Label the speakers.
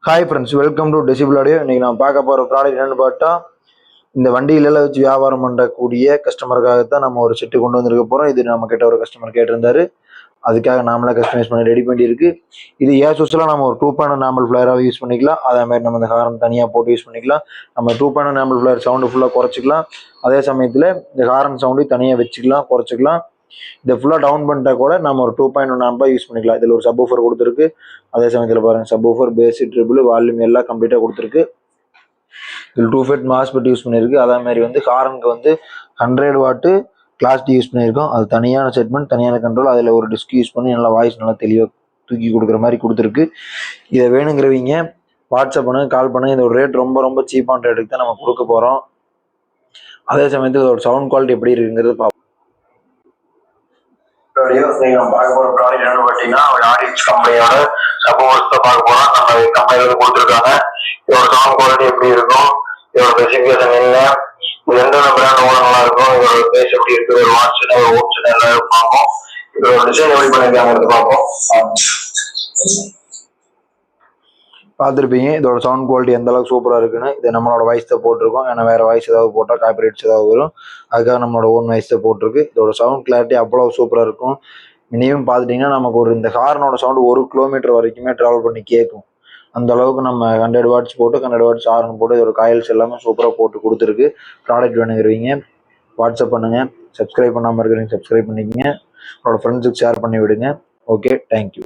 Speaker 1: Hi friends, welcome to decibel audio. இன்னைக்கு நான் பார்க்க போகிற ப்ராடக்ட் என்னென்னு பார்த்தா, இந்த வண்டியிலெல்லாம் வச்சு வியாபாரம் பண்ணக்கூடிய கஸ்டமருக்காகத்தான் நம்ம ஒரு செட்டு கொண்டு வந்திருக்க போகிறோம். இது நம்ம கிட்ட ஒரு கஸ்டமர் கேட்டிருந்தாரு. அதுக்காக நாமளே கஸ்டமைஸ் பண்ணி ரெடி பண்ணியிருக்கு. இது ஏசூஸ்லாம் நம்ம ஒரு 2.0 நார்மல் ஃப்ளேராக யூஸ் பண்ணிக்கலாம். அதே மாதிரி நம்ம இந்த ஹார்ன் தனியாக போட்டு யூஸ் பண்ணிக்கலாம். நம்ம 2.0 நார்மல் ஃப்ளேர் சவுண்டு ஃபுல்லாக குறைச்சிக்கலாம். அதே சமயத்தில் இந்த ஹார்ன் சவுண்டு தனியாக வச்சுக்கலாம், குறைச்சிக்கலாம். இதை ஃபுல்லாக டவுன் பண்ணிட்டா கூட நம்ம ஒரு 2.1 ஆம்பா யூஸ் பண்ணிக்கலாம். இதில் ஒரு சப்வூஃபர் கொடுத்துருக்கு. அதே சமயத்தில் பாருங்கள், சப்வூஃபர், பேஸ், ட்ரிபிள், வால்யூம் எல்லாம் கம்ப்ளீட்டாக கொடுத்துருக்கு. இதில் 2 ஃபெட் மாஸ்பெட் யூஸ் பண்ணியிருக்கு. அதே மாதிரி வந்து ஹார்னுக்கு வந்து 100 வாட்டு கிளாஸ் டி யூஸ் பண்ணியிருக்கோம். அது தனியான செட்மெண்ட், தனியான கண்ட்ரோல். அதில் ஒரு டிஸ்க் யூஸ் பண்ணி நல்லா வாய்ஸ் நல்லா தெளிவாக தூக்கி கொடுக்குற மாதிரி கொடுத்துருக்கு. இதை வேணுங்கிறவங்க வாட்ஸ்அப் பண்ணுங்க, கால் பண்ணுங்க. இதோட ரேட் ரொம்ப ரொம்ப சீப்பான ரேட்டுக்கு தான் நம்ம கொடுக்க போகிறோம். அதே சமயத்தில் இதோட சவுண்ட் குவாலிட்டி எப்படி இருக்குங்கிறது பார்ப்போம். நம்ம பார்க்க போற ப்ராடக்ட் என்னன்னு பார்த்தீங்கன்னா, ஒரு ஆடியன்ஸ் கம்பெனியோட சப்போர்ட்ஸ் பார்க்க போறோம். நம்ம கம்பெனியில கொடுத்துருக்காங்க. இதோட சவுண்ட் குவாலிட்டி எப்படி இருக்கும், இதோட ஸ்பெசிஃபிகேஷன் என்ன, எந்தெந்த பிராண்ட் ஓட நல்லா இருக்கும், இதோட பேஸ் எப்படி இருக்கு, ஒரு வாட்ச் ஒரு ஓப்ஷன் எல்லாம் பார்ப்போம். இதோட டிசைன் எப்படி பண்ணிருக்காங்க பார்ப்போம். பார்த்துருப்பீங்க இதோட சவுண்ட் குவாலிட்டி எந்த அளவுக்கு சூப்பராக இருக்குன்னு. இது நம்மளோட வாய்ஸ் தான் போட்டிருக்கோம். ஏன்னா வேறு வாய்ஸ் ஏதாவது போட்டால் காப்பிரைட்ஸ் ஏதாவது வரும். அதுக்காக நம்மளோட ஓன் வாய்ஸ் தான் போட்டிருக்கு. இதோட சவுண்ட் கிளாரிட்டி அவ்வளோ சூப்பராக இருக்கும். மினிமம் பார்த்துட்டிங்கன்னா நமக்கு ஒரு இந்த ஹார்னோட சவுண்டு 1 கிலோமீட்டர் வரைக்குமே ட்ராவல் பண்ணி கேட்கும். அந்த அளவுக்கு நம்ம 100 வாட்ஸ் போட்டு 100 வாட்ஸ் ஹார்ன் போட்டு இதோட காயில்ஸ் எல்லாமே சூப்பராக போட்டு கொடுத்துருக்கு. ப்ராடக்ட் வேணுங்கிறவங்க வாட்ஸ்அப் பண்ணுங்கள். சப்ஸ்கிரைப் பண்ணாமல் இருக்கிறவங்க சப்ஸ்கிரைப் பண்ணிக்கங்க. உங்களோட ஃப்ரெண்ட்ஸுக்கு ஷேர் பண்ணி விடுங்க. Okay, thank you.